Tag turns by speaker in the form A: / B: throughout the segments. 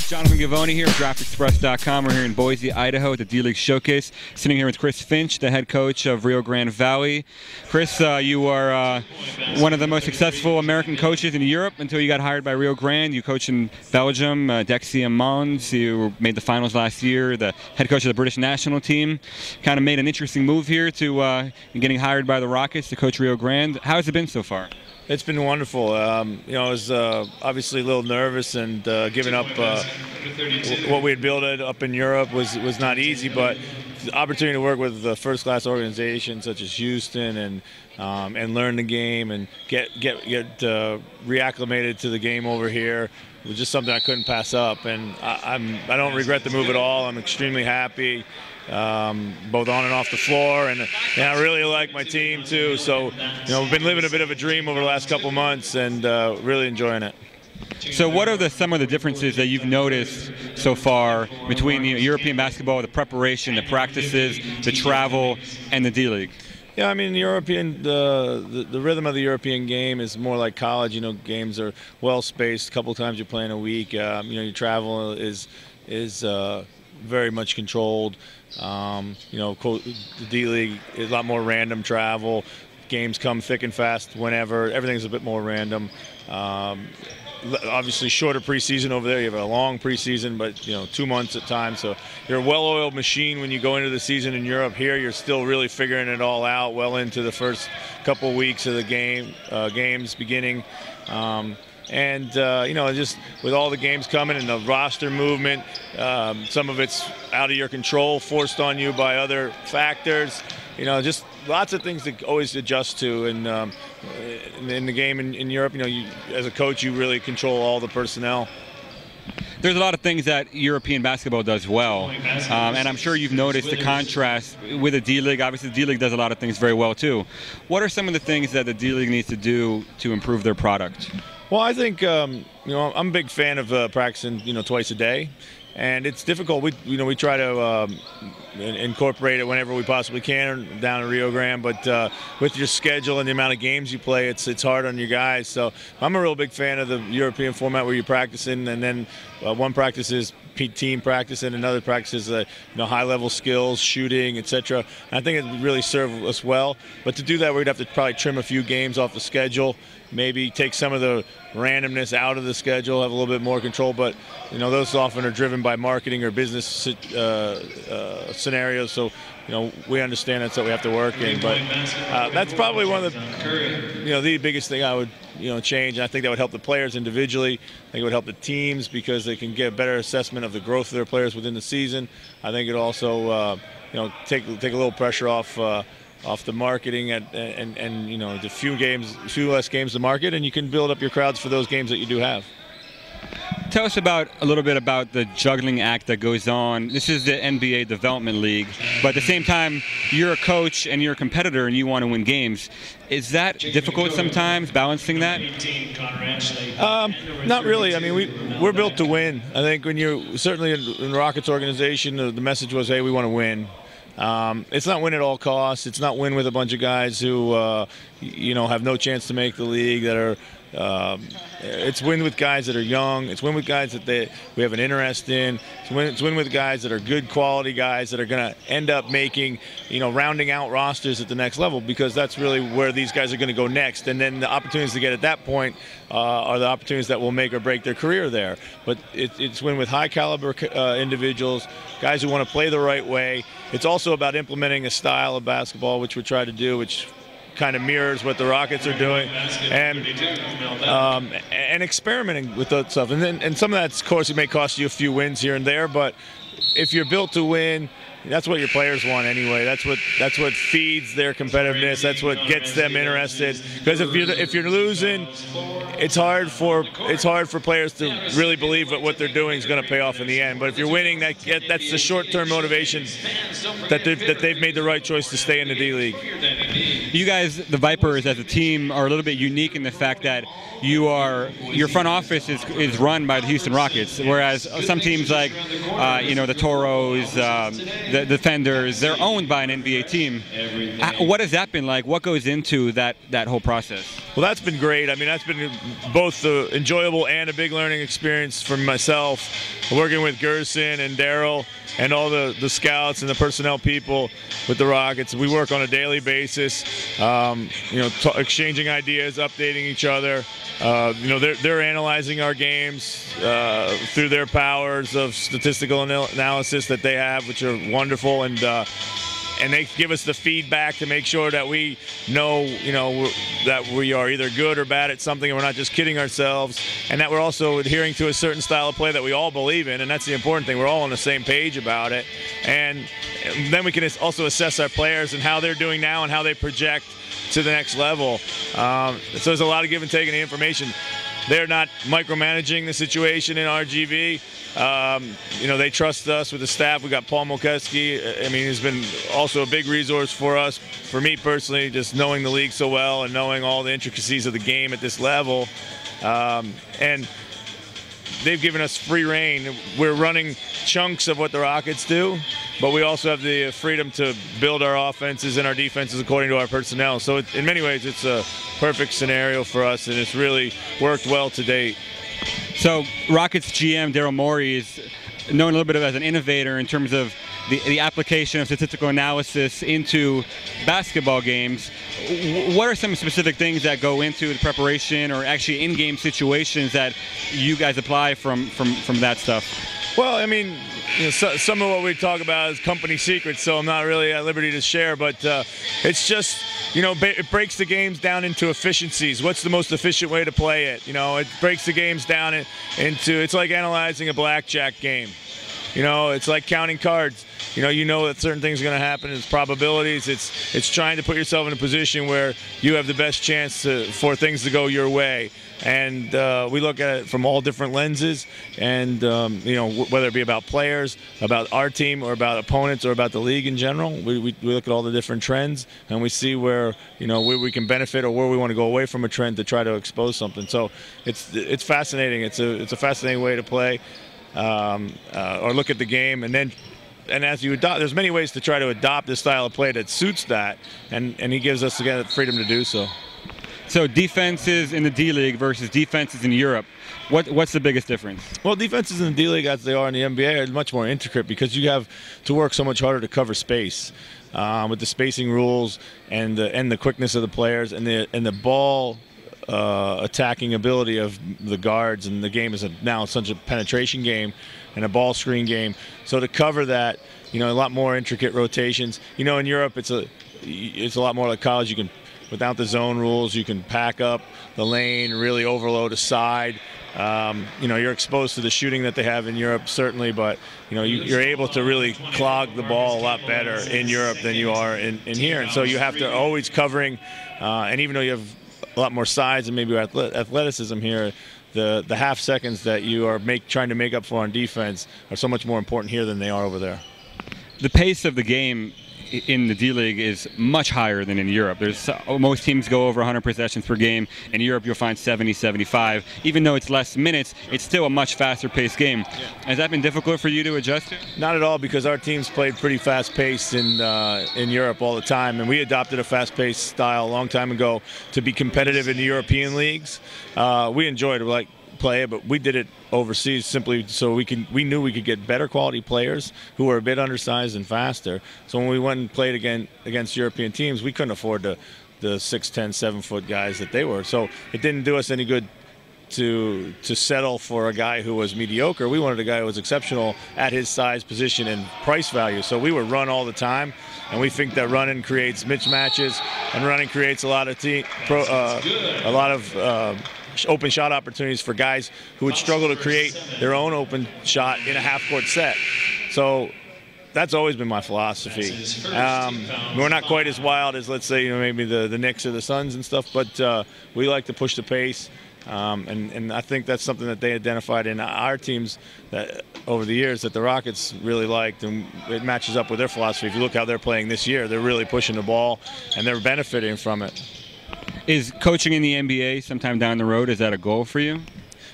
A: Jonathan Givony here, DraftExpress.com. We're here in Boise, Idaho at the D-League Showcase. Sitting here with Chris Finch, the head coach of Rio Grande Valley. Chris, you are one of the most successful American coaches in Europe until you got hired by Rio Grande. You coach in Belgium, Dexia Mons. You made the finals last year, the head coach of the British national team. Kind of made an interesting move here to getting hired by the Rockets to coach Rio Grande. How has it been so far?
B: It's been wonderful. I was obviously a little nervous, and giving up what we had built up in Europe was not easy. But the opportunity to work with a first-class organization such as Houston and learn the game and get reacclimated to the game over here was just something I couldn't pass up. And I don't regret the move at all. I'm extremely happy. Both on and off the floor, and I really like my team too. So, we've been living a bit of a dream over the last couple months, and really enjoying it.
A: So, what are some of the differences that you've noticed so far between European basketball, the preparation, the practices, the travel, and the D-League?
B: Yeah, I mean, the rhythm of the European game is more like college. Games are well spaced. A couple times you're playing a week. Your travel is very much controlled. The D-League is a lot more random travel. Games come thick and fast whenever. Everything's a bit more random. Obviously, shorter preseason over there. You have a long preseason, but 2 months at times. So you're a well-oiled machine when you go into the season in Europe. Here, you're still really figuring it all out. Well into the first couple weeks of the games beginning. Just with all the games coming and the roster movement, some of it's out of your control, forced on you by other factors. Just lots of things to always adjust to. And in the game in Europe, as a coach, you really control all the personnel.
A: There's a lot of things that European basketball does well, and I'm sure you've noticed the contrast with the D-League. Obviously, the D-League does a lot of things very well, too. What are some of the things that the D-League needs to do to improve their product?
B: Well, I think I'm a big fan of practicing twice a day, and it's difficult. We try to incorporate it whenever we possibly can down in Rio Grande, but with your schedule and the amount of games you play, it's hard on you guys. So I'm a real big fan of the European format where you're practicing, and then one practice is team practice and another practice is high-level skills, shooting, etc. I think it would really serve us well. But to do that, we'd have to probably trim a few games off the schedule, maybe take some of the randomness out of the schedule, have a little bit more control. But those often are driven by marketing or business scenarios. So we understand that's what we have to work in. But that's probably one of the the biggest thing I would change. And I think that would help the players individually. I think it would help the teams because they can get a better assessment of the growth of their players within the season. I think it also take a little pressure off the marketing and the few less games to market, and you can build up your crowds for those games that you do have.
A: Tell us a little bit about the juggling act that goes on. This is the NBA Development League, but at the same time, you're a coach and you're a competitor and you want to win games. Is that difficult sometimes, balancing that?
B: Not really. I mean, we're built to win. I think when you're certainly in the Rockets organization, the message was, hey, we want to win. It's not win at all costs. It's not win with a bunch of guys who, have no chance to make the league, that are it's win with guys that are young. It's win with guys that we have an interest in. It's win with guys that are good quality guys that are going to end up making, rounding out rosters at the next level, because that's really where these guys are going to go next. And then the opportunities to get at that point are the opportunities that will make or break their career there. But it's win with high caliber individuals, guys who want to play the right way. It's also about implementing a style of basketball, which we try to do, which kind of mirrors what the Rockets are doing, and experimenting with that stuff. And some of that, of course, it may cost you a few wins here and there, but if you're built to win, that's what your players want anyway. That's what feeds their competitiveness. That's what gets them interested. Because if you're losing, it's hard for players to really believe that what they're doing is going to pay off in the end. But if you're winning, that's the short-term motivation that they've made the right choice to stay in the D-League.
A: You guys, the Vipers, as a team, are a little bit unique in the fact that your front office is run by the Houston Rockets, whereas some teams like the Toros, the defenders. They're owned by an NBA team. What has that been like? What goes into that whole process?
B: Well, that's been great. I mean, that's been both enjoyable and a big learning experience for myself, working with Gerson and Daryl and all the scouts and the personnel people with the Rockets. We work on a daily basis, exchanging ideas, updating each other. They're analyzing our games through their powers of statistical analysis that they have, which are wonderful, and they give us the feedback to make sure that we know, that we are either good or bad at something, and we're not just kidding ourselves, and that we're also adhering to a certain style of play that we all believe in, and that's the important thing. We're all on the same page about it, and then we can also assess our players and how they're doing now and how they project to the next level. So there's a lot of give and take in the information. They're not micromanaging the situation in RGV. They trust us with the staff. We got Paul Molkeski. I mean, he's been also a big resource for us. For me personally, just knowing the league so well and knowing all the intricacies of the game at this level. And they've given us free reign. We're running chunks of what the Rockets do, but we also have the freedom to build our offenses and our defenses according to our personnel. So in many ways, it's a perfect scenario for us, and it's really worked well to date.
A: So Rockets GM Daryl Morey is known a little bit as an innovator in terms of the application of statistical analysis into basketball games. What are some specific things that go into the preparation or actually in-game situations that you guys apply from that stuff?
B: Well, I mean, some of what we talk about is company secrets, so I'm not really at liberty to share, but it's just, it breaks the games down into efficiencies. What's the most efficient way to play it? It breaks the games down into, it's like analyzing a blackjack game. It's like counting cards. You know that certain things are going to happen. It's probabilities. It's trying to put yourself in a position where you have the best chance for things to go your way. And we look at it from all different lenses, and whether it be about players, about our team, or about opponents, or about the league in general, we look at all the different trends, and we see where where we can benefit or where we want to go away from a trend to try to expose something. So it's fascinating. It's a fascinating way to play, or look at the game, and as you adopt, there's many ways to try to adopt this style of play that suits that, and he gives us again the freedom to do so.
A: So defenses in the D-League versus defenses in Europe, what's the biggest difference?
B: Well, defenses in the D-League, as they are in the NBA, are much more intricate because you have to work so much harder to cover space with the spacing rules and the quickness of the players and the ball attacking ability of the guards. And the game is now such a penetration game and a ball screen game. So to cover that, a lot more intricate rotations. In Europe, it's a lot more like college. You can, without the zone rules, you can pack up the lane, really overload a side. You're exposed to the shooting that they have in Europe, certainly, but you're able to really clog the ball a lot better in Europe than you are in here. And so you have to always covering, and even though you have a lot more size and maybe athleticism here, the half seconds that you are trying to make up for on defense are so much more important here than they are over there.
A: The pace of the game in the D-League is much higher than in Europe. Most teams go over 100 possessions per game. In Europe, you'll find 70, 75. Even though it's less minutes, it's still a much faster-paced game. Yeah. Has that been difficult for you to adjust to?
B: Not at all, because our teams played pretty fast-paced in Europe all the time, and we adopted a fast-paced style a long time ago to be competitive in the European leagues. We enjoyed play it, but we did it overseas simply so we knew we could get better quality players who were a bit undersized and faster. So when we went and played against European teams, we couldn't afford the 6'10", 7-foot guys that they were. So it didn't do us any good to settle for a guy who was mediocre. We wanted a guy who was exceptional at his size, position, and price value. So we would run all the time, and we think that running creates mismatches, and running creates a lot of open shot opportunities for guys who would struggle to create their own open shot in a half-court set. So that's always been my philosophy. We're not quite as wild as, let's say, maybe the Knicks or the Suns and stuff, but we like to push the pace. And I think that's something that they identified in our teams that over the years that the Rockets really liked, and it matches up with their philosophy. If you look how they're playing this year, they're really pushing the ball, and they're benefiting from it.
A: Is coaching in the NBA sometime down the road, is that a goal for you?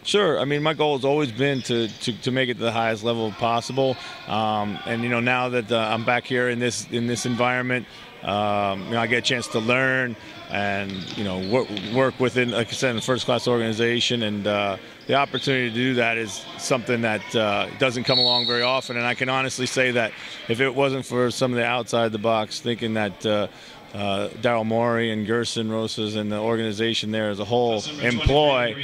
B: Sure. I mean, my goal has always been to make it to the highest level possible. And now that I'm back here in this environment, I get a chance to learn and work within, like I said, a first-class organization, and the opportunity to do that is something that doesn't come along very often. And I can honestly say that if it wasn't for some of the outside the box thinking that Daryl Morey and Gerson Rosas and the organization there as a whole employ,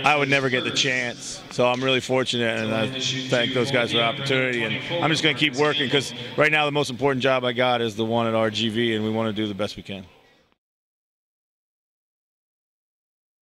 B: I would never get the chance. So I'm really fortunate, and I thank those guys for the opportunity. And I'm just going to keep working, because right now the most important job I got is the one at RGV, and we want to do the best we can.